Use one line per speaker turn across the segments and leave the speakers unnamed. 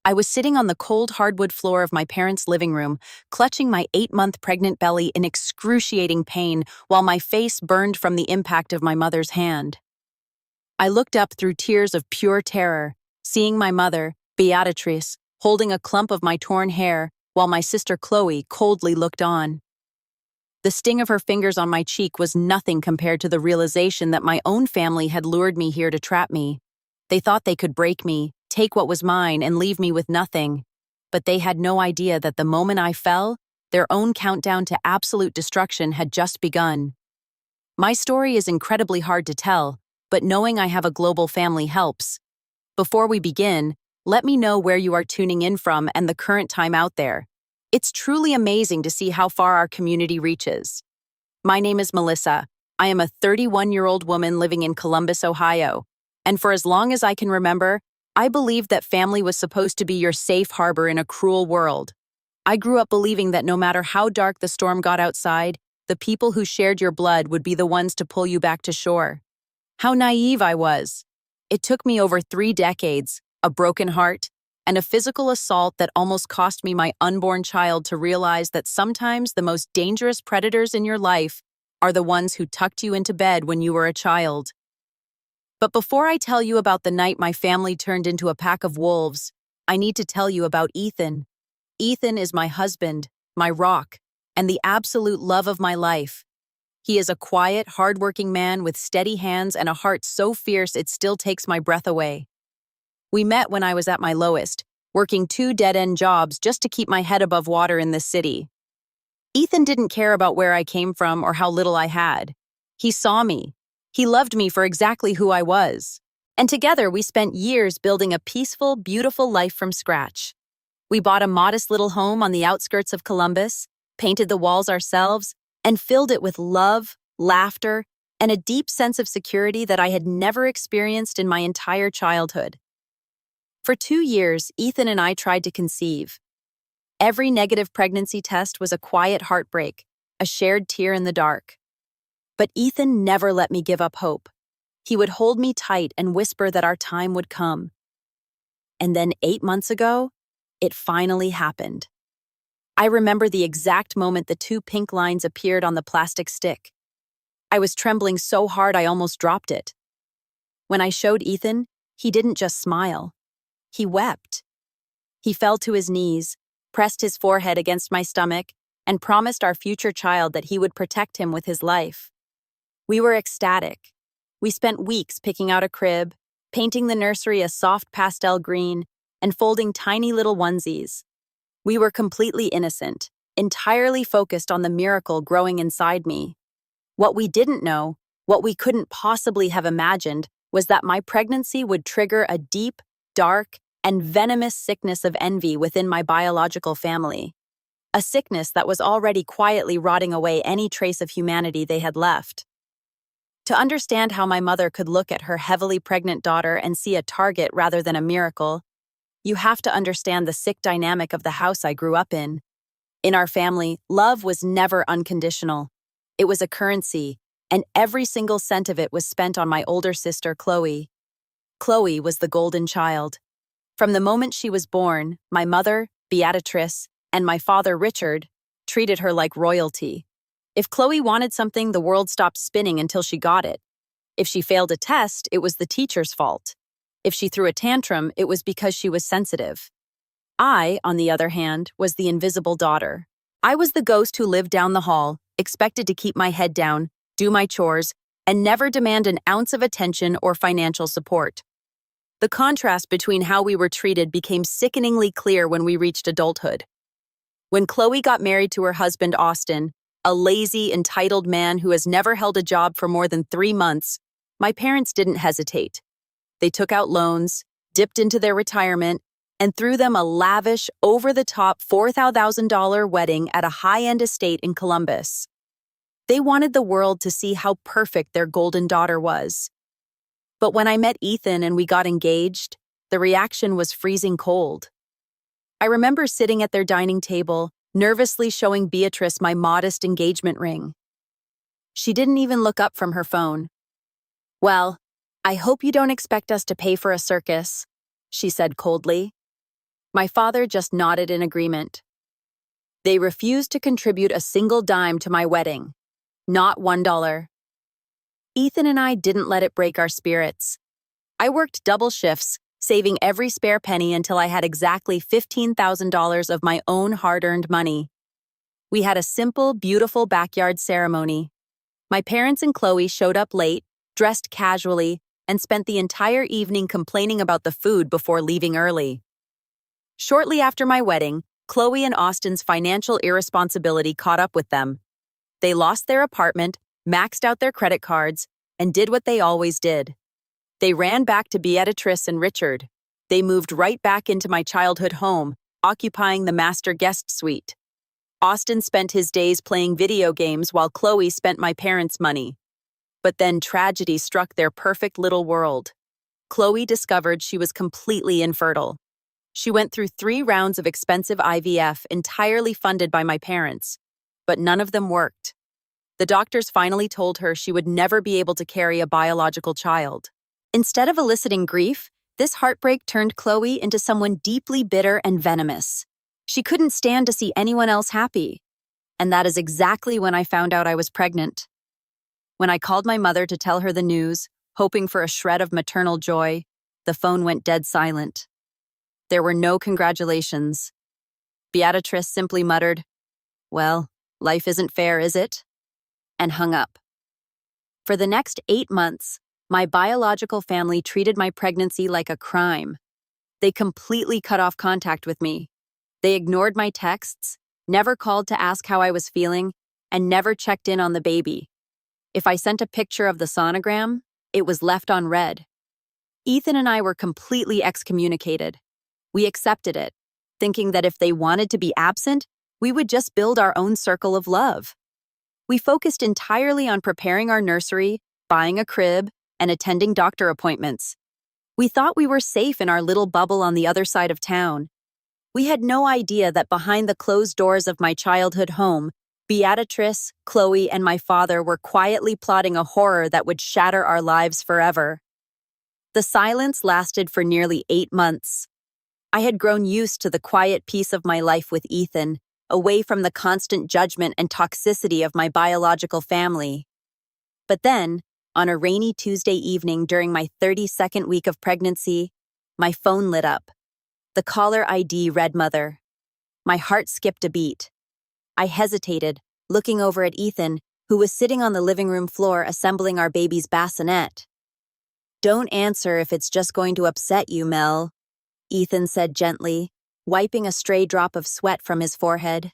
I was sitting on the cold hardwood floor of my parents' living room, clutching my 8-month pregnant belly in excruciating pain while my face burned from the impact of my mother's hand. I looked up through tears of pure terror, seeing my mother, Beatrice, holding a clump of my torn hair, while my sister Chloe coldly looked on. The sting of her fingers on my cheek was nothing compared to the realization that my own family had lured me here to trap me. They thought they could break me, take what was mine, and leave me with nothing. But they had no idea that the moment I fell, their own countdown to absolute destruction had just begun. My story is incredibly hard to tell, but knowing I have a global family helps. Before we begin, let me know where you are tuning in from and the current time out there. It's truly amazing to see how far our community reaches. My name is Melissa. I am a 31-year-old woman living in Columbus, Ohio. And for as long as I can remember, I believed that family was supposed to be your safe harbor in a cruel world. I grew up believing that no matter how dark the storm got outside, the people who shared your blood would be the ones to pull you back to shore. How naive I was. It took me over 3 decades, a broken heart, and a physical assault that almost cost me my unborn child to realize that sometimes the most dangerous predators in your life are the ones who tucked you into bed when you were a child. But before I tell you about the night my family turned into a pack of wolves, I need to tell you about Ethan. Ethan is my husband, my rock, and the absolute love of my life. He is a quiet, hardworking man with steady hands and a heart so fierce it still takes my breath away. We met when I was at my lowest, working 2 dead-end jobs just to keep my head above water in this city. Ethan didn't care about where I came from or how little I had. He saw me. He loved me for exactly who I was. And together we spent years building a peaceful, beautiful life from scratch. We bought a modest little home on the outskirts of Columbus, painted the walls ourselves, and filled it with love, laughter, and a deep sense of security that I had never experienced in my entire childhood. For 2 years, Ethan and I tried to conceive. Every negative pregnancy test was a quiet heartbreak, a shared tear in the dark. But Ethan never let me give up hope. He would hold me tight and whisper that our time would come. And then 8 months ago, it finally happened. I remember the exact moment the 2 pink lines appeared on the plastic stick. I was trembling so hard I almost dropped it. When I showed Ethan, he didn't just smile. He wept. He fell to his knees, pressed his forehead against my stomach, and promised our future child that he would protect him with his life. We were ecstatic. We spent weeks picking out a crib, painting the nursery a soft pastel green, and folding tiny little onesies. We were completely innocent, entirely focused on the miracle growing inside me. What we didn't know, what we couldn't possibly have imagined, was that my pregnancy would trigger a deep, dark, and venomous sickness of envy within my biological family. A sickness that was already quietly rotting away any trace of humanity they had left. To understand how my mother could look at her heavily pregnant daughter and see a target rather than a miracle, you have to understand the sick dynamic of the house I grew up in. In our family, love was never unconditional. It was a currency, and every single cent of it was spent on my older sister, Chloe. Chloe was the golden child. From the moment she was born, my mother, Beatrice, and my father, Richard, treated her like royalty. If Chloe wanted something, the world stopped spinning until she got it. If she failed a test, it was the teacher's fault. If she threw a tantrum, it was because she was sensitive. I, on the other hand, was the invisible daughter. I was the ghost who lived down the hall, expected to keep my head down, do my chores, and never demand an ounce of attention or financial support. The contrast between how we were treated became sickeningly clear when we reached adulthood. When Chloe got married to her husband, Austin, a lazy, entitled man who has never held a job for more than 3 months, my parents didn't hesitate. They took out loans, dipped into their retirement, and threw them a lavish, over-the-top $4,000 wedding at a high-end estate in Columbus. They wanted the world to see how perfect their golden daughter was. But when I met Ethan and we got engaged, the reaction was freezing cold. I remember sitting at their dining table, nervously showing Beatrice my modest engagement ring. She didn't even look up from her phone. "Well, I hope you don't expect us to pay for a circus," she said coldly. My father just nodded in agreement. They refused to contribute a single dime to my wedding. Not $1. Ethan and I didn't let it break our spirits. I worked double shifts, saving every spare penny until I had exactly $15,000 of my own hard-earned money. We had a simple, beautiful backyard ceremony. My parents and Chloe showed up late, dressed casually, and spent the entire evening complaining about the food before leaving early. Shortly after my wedding, Chloe and Austin's financial irresponsibility caught up with them. They lost their apartment, maxed out their credit cards, and did what they always did. They ran back to Beatrice and Richard. They moved right back into my childhood home, occupying the master guest suite. Austin spent his days playing video games while Chloe spent my parents' money. But then tragedy struck their perfect little world. Chloe discovered she was completely infertile. She went through 3 rounds of expensive IVF entirely funded by my parents, but none of them worked. The doctors finally told her she would never be able to carry a biological child. Instead of eliciting grief, this heartbreak turned Chloe into someone deeply bitter and venomous. She couldn't stand to see anyone else happy. And that is exactly when I found out I was pregnant. When I called my mother to tell her the news, hoping for a shred of maternal joy, the phone went dead silent. There were no congratulations. Beatrice simply muttered, "Well, life isn't fair, is it?" and hung up. For the next 8 months, my biological family treated my pregnancy like a crime. They completely cut off contact with me. They ignored my texts, never called to ask how I was feeling, and never checked in on the baby. If I sent a picture of the sonogram, it was left on read. Ethan and I were completely excommunicated. We accepted it, thinking that if they wanted to be absent, we would just build our own circle of love. We focused entirely on preparing our nursery, buying a crib, and attending doctor appointments. We thought we were safe in our little bubble on the other side of town. We had no idea that behind the closed doors of my childhood home, Beatrice, Chloe, and my father were quietly plotting a horror that would shatter our lives forever. The silence lasted for nearly 8 months. I had grown used to the quiet peace of my life with Ethan, away from the constant judgment and toxicity of my biological family. But then, on a rainy Tuesday evening during my 32nd week of pregnancy, my phone lit up. The caller ID read Mother. My heart skipped a beat. I hesitated, looking over at Ethan, who was sitting on the living room floor assembling our baby's bassinet. "Don't answer if it's just going to upset you, Mel," Ethan said gently, wiping a stray drop of sweat from his forehead.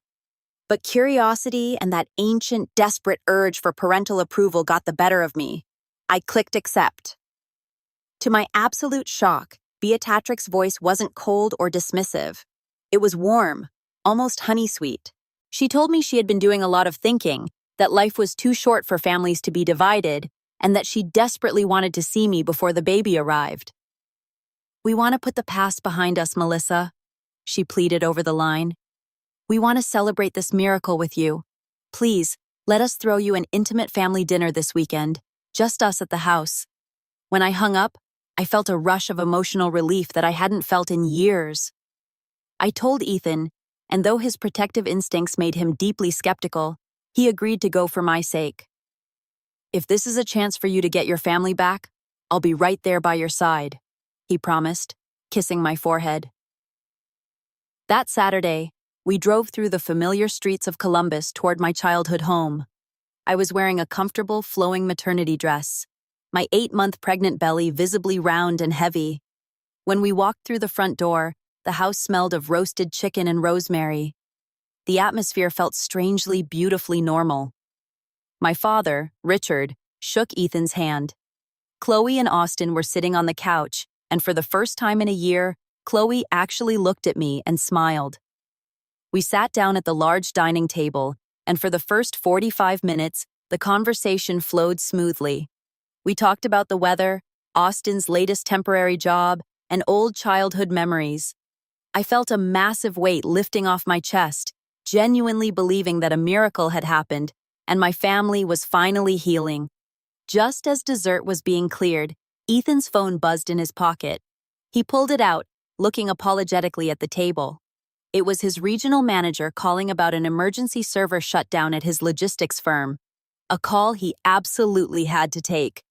But curiosity and that ancient, desperate urge for parental approval got the better of me. I clicked accept. To my absolute shock, Beatrix's voice wasn't cold or dismissive. It was warm, almost honey-sweet. She told me she had been doing a lot of thinking, that life was too short for families to be divided, and that she desperately wanted to see me before the baby arrived. "We want to put the past behind us, Melissa," she pleaded over the line. "We want to celebrate this miracle with you. Please, let us throw you an intimate family dinner this weekend, just us at the house." When I hung up, I felt a rush of emotional relief that I hadn't felt in years. I told Ethan, and though his protective instincts made him deeply skeptical, he agreed to go for my sake. "If this is a chance for you to get your family back, I'll be right there by your side," he promised, kissing my forehead. That Saturday, we drove through the familiar streets of Columbus toward my childhood home. I was wearing a comfortable, flowing maternity dress, my 8-month pregnant belly visibly round and heavy. When we walked through the front door, the house smelled of roasted chicken and rosemary. The atmosphere felt strangely, beautifully normal. My father, Richard, shook Ethan's hand. Chloe and Austin were sitting on the couch, and for the first time in a year, Chloe actually looked at me and smiled. We sat down at the large dining table, and for the first 45 minutes, the conversation flowed smoothly. We talked about the weather, Austin's latest temporary job, and old childhood memories. I felt a massive weight lifting off my chest, genuinely believing that a miracle had happened, and my family was finally healing. Just as dessert was being cleared, Ethan's phone buzzed in his pocket. He pulled it out, looking apologetically at the table. It was his regional manager calling about an emergency server shutdown at his logistics firm, a call he absolutely had to take.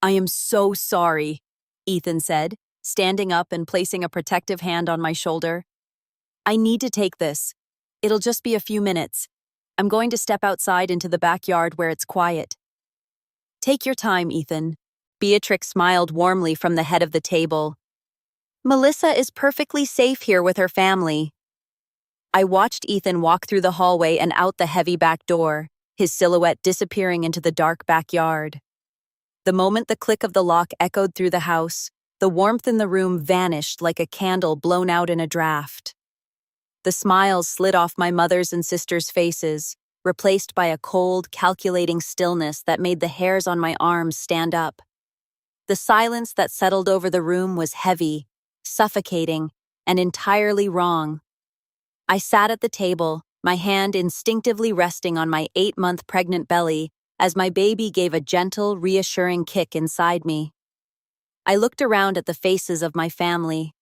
"I am so sorry," Ethan said, standing up and placing a protective hand on my shoulder. "I need to take this. It'll just be a few minutes. I'm going to step outside into the backyard where it's quiet." "Take your time, Ethan." Beatrix smiled warmly from the head of the table. "Melissa is perfectly safe here with her family." I watched Ethan walk through the hallway and out the heavy back door, his silhouette disappearing into the dark backyard. The moment the click of the lock echoed through the house, the warmth in the room vanished like a candle blown out in a draft. The smiles slid off my mother's and sister's faces, replaced by a cold, calculating stillness that made the hairs on my arms stand up. The silence that settled over the room was heavy, suffocating, and entirely wrong. I sat at the table, my hand instinctively resting on my 8-month pregnant belly as my baby gave a gentle, reassuring kick inside me. I looked around at the faces of my family.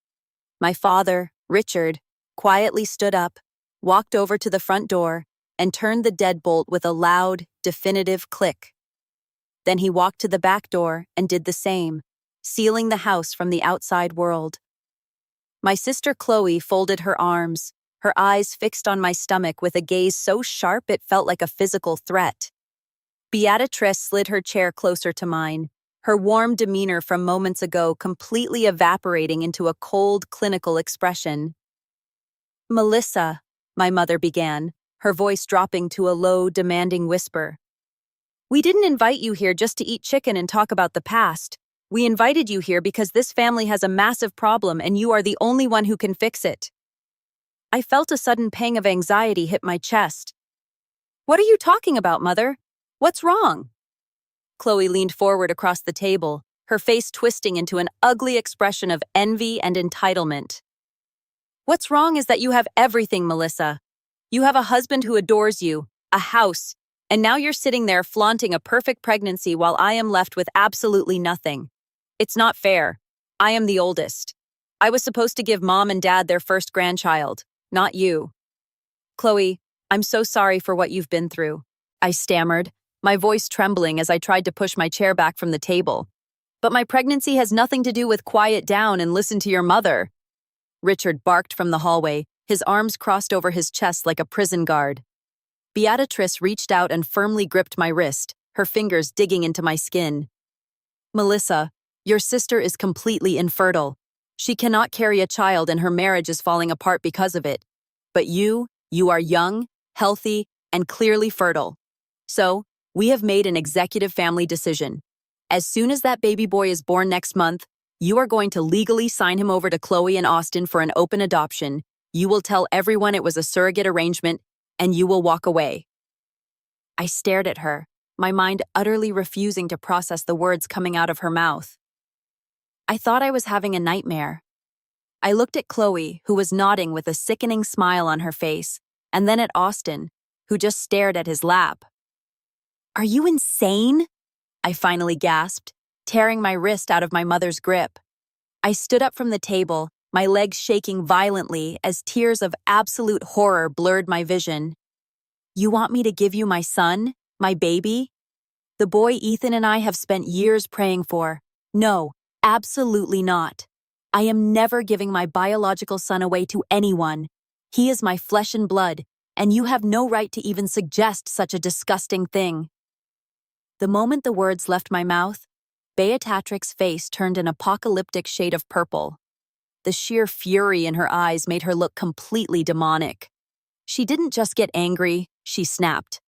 My father, Richard, quietly stood up, walked over to the front door, and turned the deadbolt with a loud, definitive click. Then he walked to the back door and did the same, sealing the house from the outside world. My sister Chloe folded her arms, her eyes fixed on my stomach with a gaze so sharp it felt like a physical threat. Beatrice slid her chair closer to mine, her warm demeanor from moments ago completely evaporating into a cold, clinical expression. "Melissa," my mother began, her voice dropping to a low, demanding whisper. "We didn't invite you here just to eat chicken and talk about the past. We invited you here because this family has a massive problem and you are the only one who can fix it." I felt a sudden pang of anxiety hit my chest. "What are you talking about, Mother? What's wrong?" Chloe leaned forward across the table, her face twisting into an ugly expression of envy and entitlement. "What's wrong is that you have everything, Melissa. You have a husband who adores you, a house, and now you're sitting there flaunting a perfect pregnancy while I am left with absolutely nothing. It's not fair. I am the oldest. I was supposed to give Mom and Dad their first grandchild, not you." "Chloe, I'm so sorry for what you've been through," I stammered, my voice trembling as I tried to push my chair back from the table. "But my pregnancy has nothing to do with quiet down and listen to your mother." Richard barked from the hallway, his arms crossed over his chest like a prison guard. Beatrice reached out and firmly gripped my wrist, her fingers digging into my skin. "Melissa, your sister is completely infertile. She cannot carry a child and her marriage is falling apart because of it. But you are young, healthy, and clearly fertile. So, we have made an executive family decision. As soon as that baby boy is born next month, you are going to legally sign him over to Chloe and Austin for an open adoption. You will tell everyone it was a surrogate arrangement, and you will walk away." I stared at her, my mind utterly refusing to process the words coming out of her mouth. I thought I was having a nightmare. I looked at Chloe, who was nodding with a sickening smile on her face, and then at Austin, who just stared at his lap. "Are you insane?" I finally gasped, tearing my wrist out of my mother's grip. I stood up from the table, my legs shaking violently as tears of absolute horror blurred my vision. "You want me to give you my son, my baby? The boy Ethan and I have spent years praying for. No, absolutely not. I am never giving my biological son away to anyone. He is my flesh and blood, and you have no right to even suggest such a disgusting thing." The moment the words left my mouth, Beatrix's face turned an apocalyptic shade of purple. The sheer fury in her eyes made her look completely demonic. She didn't just get angry, she snapped.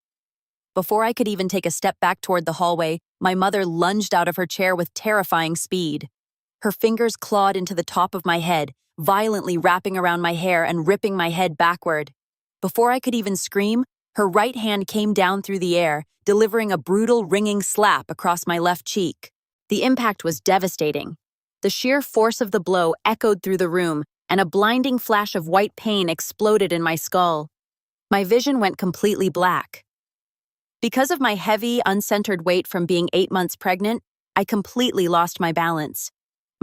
Before I could even take a step back toward the hallway, my mother lunged out of her chair with terrifying speed. Her fingers clawed into the top of my head, violently wrapping around my hair and ripping my head backward. Before I could even scream, her right hand came down through the air, delivering a brutal, ringing slap across my left cheek. The impact was devastating. The sheer force of the blow echoed through the room, and a blinding flash of white pain exploded in my skull. My vision went completely black. Because of my heavy, uncentered weight from being 8 months pregnant, I completely lost my balance.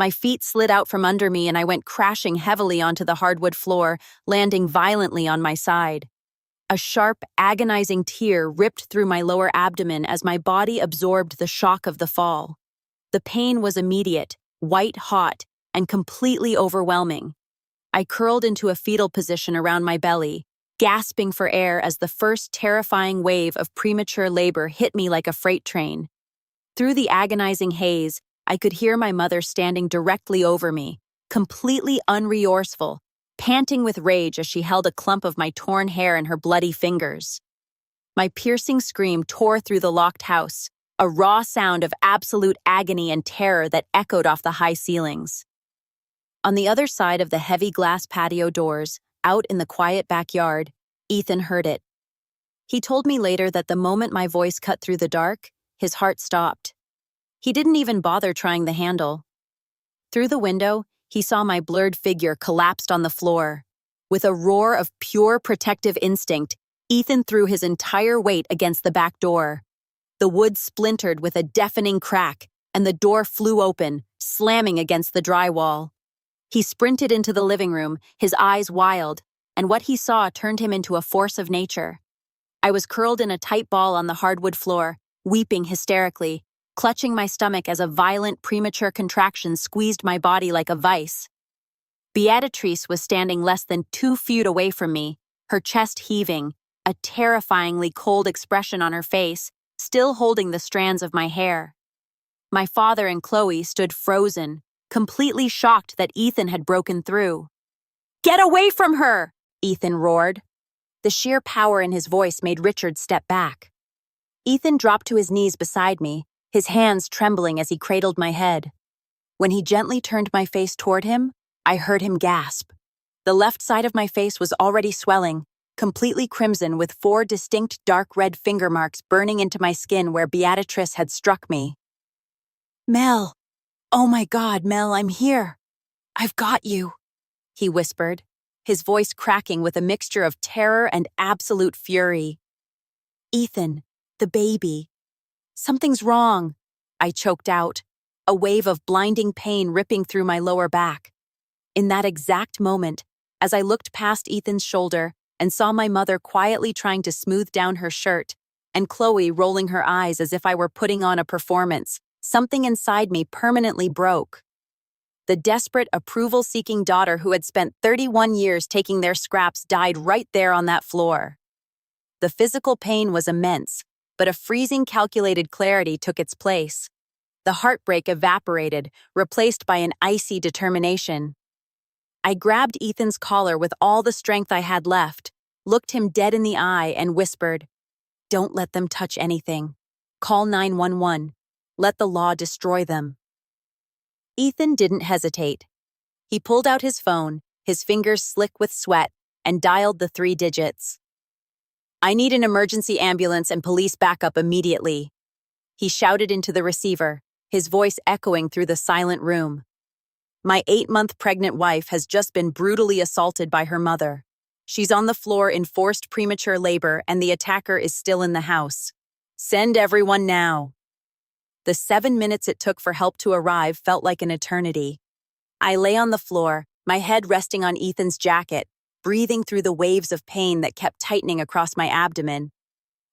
My feet slid out from under me and I went crashing heavily onto the hardwood floor, landing violently on my side. A sharp, agonizing tear ripped through my lower abdomen as my body absorbed the shock of the fall. The pain was immediate, white-hot, and completely overwhelming. I curled into a fetal position around my belly, gasping for air as the first terrifying wave of premature labor hit me like a freight train. Through the agonizing haze, I could hear my mother standing directly over me, completely unresourceful, panting with rage as she held a clump of my torn hair in her bloody fingers. My piercing scream tore through the locked house, a raw sound of absolute agony and terror that echoed off the high ceilings. On the other side of the heavy glass patio doors, out in the quiet backyard, Ethan heard it. He told me later that the moment my voice cut through the dark, his heart stopped. He didn't even bother trying the handle. Through the window, he saw my blurred figure collapsed on the floor. With a roar of pure protective instinct, Ethan threw his entire weight against the back door. The wood splintered with a deafening crack, and the door flew open, slamming against the drywall. He sprinted into the living room, his eyes wild, and what he saw turned him into a force of nature. I was curled in a tight ball on the hardwood floor, weeping hysterically, clutching my stomach as a violent premature contraction squeezed my body like a vice. Beatrice was standing less than 2 feet away from me, her chest heaving, a terrifyingly cold expression on her face, still holding the strands of my hair. My father and Chloe stood frozen, completely shocked that Ethan had broken through. "Get away from her!" Ethan roared. The sheer power in his voice made Richard step back. Ethan dropped to his knees beside me, his hands trembling as he cradled my head. When he gently turned my face toward him, I heard him gasp. The left side of my face was already swelling, completely crimson with 4 distinct dark red finger marks burning into my skin where Beatrice had struck me. "Mel! Oh my God, Mel, I'm here! I've got you!" he whispered, his voice cracking with a mixture of terror and absolute fury. "Ethan, the baby. Something's wrong," I choked out, a wave of blinding pain ripping through my lower back. In that exact moment, as I looked past Ethan's shoulder and saw my mother quietly trying to smooth down her shirt, and Chloe rolling her eyes as if I were putting on a performance, something inside me permanently broke. The desperate, approval-seeking daughter who had spent 31 years taking their scraps died right there on that floor. The physical pain was immense, but a freezing calculated clarity took its place. The heartbreak evaporated, replaced by an icy determination. I grabbed Ethan's collar with all the strength I had left, looked him dead in the eye, and whispered, "Don't let them touch anything. Call 911. Let the law destroy them." Ethan didn't hesitate. He pulled out his phone, his fingers slick with sweat, and dialed the 3 digits. "I need an emergency ambulance and police backup immediately," he shouted into the receiver, his voice echoing through the silent room. "My 8-month pregnant wife has just been brutally assaulted by her mother. She's on the floor in forced premature labor and the attacker is still in the house. Send everyone now." The 7 minutes it took for help to arrive felt like an eternity. I lay on the floor, my head resting on Ethan's jacket, breathing through the waves of pain that kept tightening across my abdomen.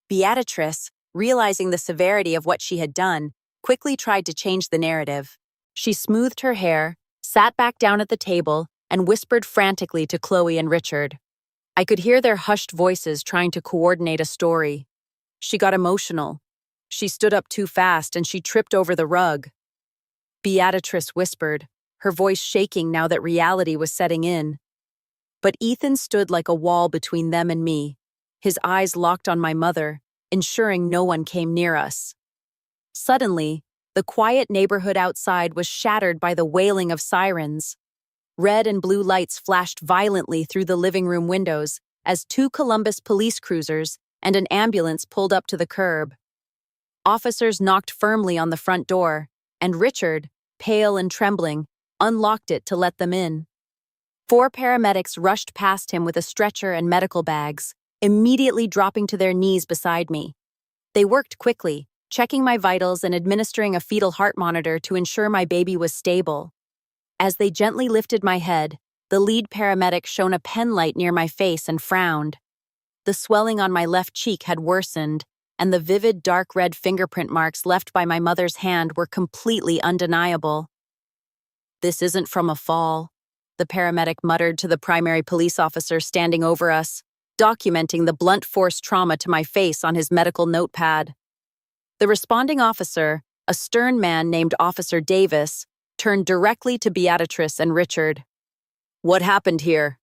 Beatrice, realizing the severity of what she had done, quickly tried to change the narrative. She smoothed her hair, sat back down at the table, and whispered frantically to Chloe and Richard. I could hear their hushed voices trying to coordinate a story. She got emotional. She stood up too fast and she tripped over the rug. Beatrice whispered, her voice shaking now that reality was setting in. But Ethan stood like a wall between them and me, his eyes locked on my mother, ensuring no one came near us. Suddenly, the quiet neighborhood outside was shattered by the wailing of sirens. Red and blue lights flashed violently through the living room windows as 2 Columbus police cruisers and an ambulance pulled up to the curb. Officers knocked firmly on the front door, and Richard, pale and trembling, unlocked it to let them in. 4 paramedics rushed past him with a stretcher and medical bags, immediately dropping to their knees beside me. They worked quickly, checking my vitals and administering a fetal heart monitor to ensure my baby was stable. As they gently lifted my head, the lead paramedic shone a pen light near my face and frowned. The swelling on my left cheek had worsened, and the vivid dark red fingerprint marks left by my mother's hand were completely undeniable. "This isn't from a fall," the paramedic muttered to the primary police officer standing over us, documenting the blunt force trauma to my face on his medical notepad. The responding officer, a stern man named Officer Davis, turned directly to Beatrice and Richard. "What happened here?"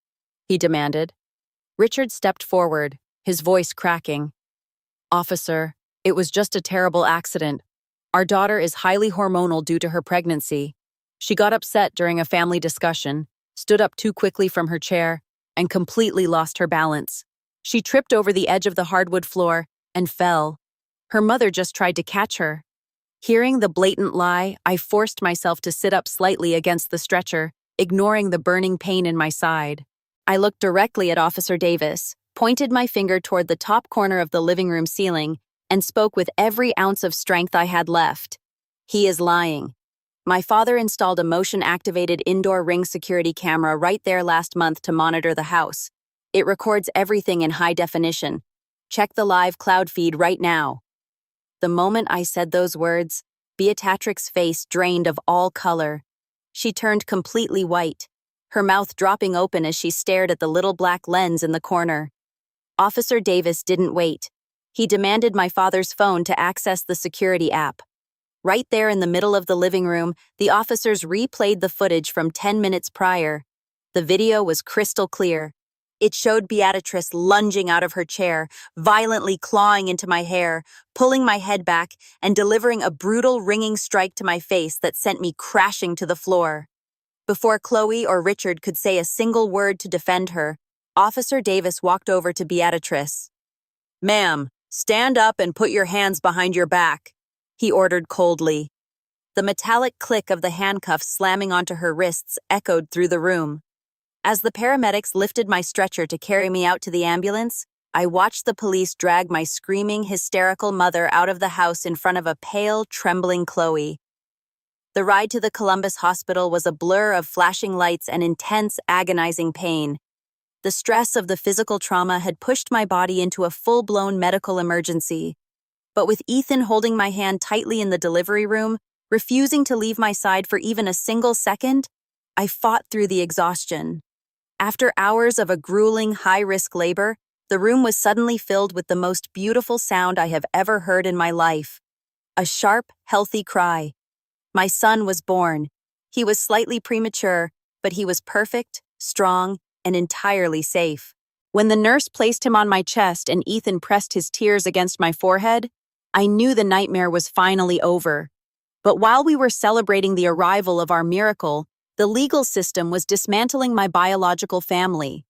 he demanded. Richard stepped forward, his voice cracking. "Officer, it was just a terrible accident. Our daughter is highly hormonal due to her pregnancy. She got upset during a family discussion, stood up too quickly from her chair, and completely lost her balance. She tripped over the edge of the hardwood floor and fell. Her mother just tried to catch her." Hearing the blatant lie, I forced myself to sit up slightly against the stretcher, ignoring the burning pain in my side. I looked directly at Officer Davis, pointed my finger toward the top corner of the living room ceiling, and spoke with every ounce of strength I had left. "He is lying. My father installed a motion-activated indoor ring security camera right there last month to monitor the house. It records everything in high definition. Check the live cloud feed right now." The moment I said those words, Beatrix's face drained of all color. She turned completely white, her mouth dropping open as she stared at the little black lens in the corner. Officer Davis didn't wait. He demanded my father's phone to access the security app. Right there in the middle of the living room, the officers replayed the footage from 10 minutes prior. The video was crystal clear. It showed Beatrice lunging out of her chair, violently clawing into my hair, pulling my head back, and delivering a brutal ringing strike to my face that sent me crashing to the floor. Before Chloe or Richard could say a single word to defend her, Officer Davis walked over to Beatrice. "Ma'am, stand up and put your hands behind your back," he ordered coldly. The metallic click of the handcuffs slamming onto her wrists echoed through the room. As the paramedics lifted my stretcher to carry me out to the ambulance, I watched the police drag my screaming, hysterical mother out of the house in front of a pale, trembling Chloe. The ride to the Columbus hospital was a blur of flashing lights and intense, agonizing pain. The stress of the physical trauma had pushed my body into a full-blown medical emergency. But with Ethan holding my hand tightly in the delivery room, refusing to leave my side for even a single second, I fought through the exhaustion. After hours of a grueling, high-risk labor, the room was suddenly filled with the most beautiful sound I have ever heard in my life. A sharp, healthy cry. My son was born. He was slightly premature, but he was perfect, strong, and entirely safe. When the nurse placed him on my chest and Ethan pressed his tears against my forehead, I knew the nightmare was finally over. But while we were celebrating the arrival of our miracle, the legal system was dismantling my biological family.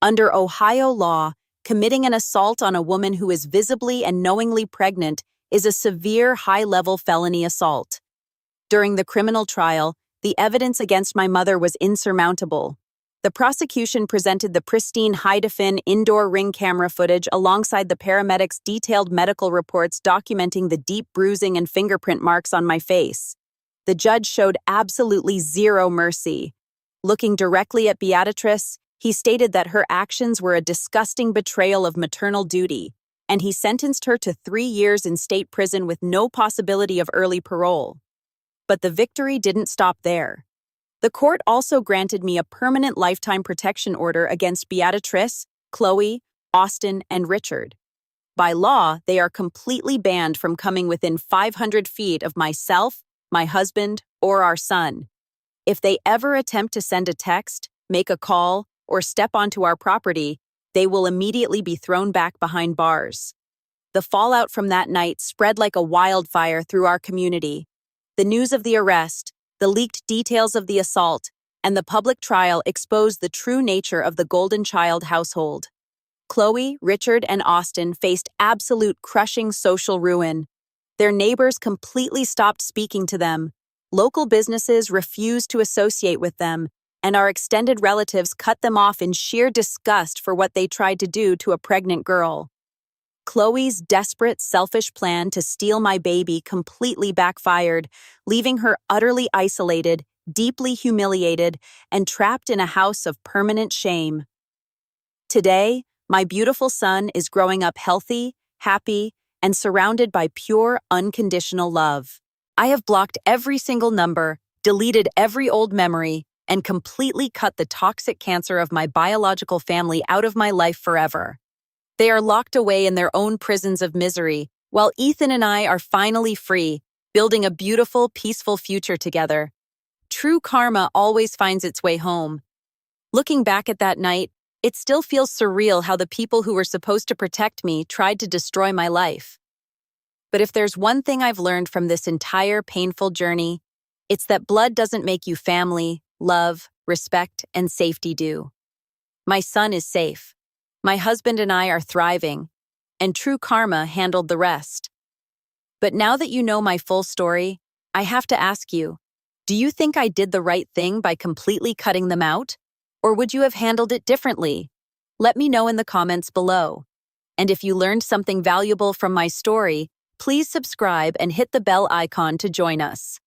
Under Ohio law, committing an assault on a woman who is visibly and knowingly pregnant is a severe high-level felony assault. During the criminal trial, the evidence against my mother was insurmountable. The prosecution presented the pristine high-definition indoor ring camera footage alongside the paramedics' detailed medical reports documenting the deep bruising and fingerprint marks on my face. The judge showed absolutely zero mercy. Looking directly at Beatrice, he stated that her actions were a disgusting betrayal of maternal duty, and he sentenced her to 3 years in state prison with no possibility of early parole. But the victory didn't stop there. The court also granted me a permanent lifetime protection order against Beatrice, Chloe, Austin, and Richard. By law, they are completely banned from coming within 500 feet of myself, my husband, or our son. If they ever attempt to send a text, make a call, or step onto our property, they will immediately be thrown back behind bars. The fallout from that night spread like a wildfire through our community. The news of the arrest, the leaked details of the assault, and the public trial exposed the true nature of the Golden Child household. Chloe, Richard, and Austin faced absolute crushing social ruin. Their neighbors completely stopped speaking to them. Local businesses refused to associate with them, and our extended relatives cut them off in sheer disgust for what they tried to do to a pregnant girl. Chloe's desperate, selfish plan to steal my baby completely backfired, leaving her utterly isolated, deeply humiliated, and trapped in a house of permanent shame. Today, my beautiful son is growing up healthy, happy, and surrounded by pure, unconditional love. I have blocked every single number, deleted every old memory, and completely cut the toxic cancer of my biological family out of my life forever. They are locked away in their own prisons of misery, while Ethan and I are finally free, building a beautiful, peaceful future together. True karma always finds its way home. Looking back at that night, it still feels surreal how the people who were supposed to protect me tried to destroy my life. But if there's one thing I've learned from this entire painful journey, it's that blood doesn't make you family, love, respect, and safety do. My son is safe. My husband and I are thriving, and true karma handled the rest. But now that you know my full story, I have to ask you, do you think I did the right thing by completely cutting them out? Or would you have handled it differently? Let me know in the comments below. And if you learned something valuable from my story, please subscribe and hit the bell icon to join us.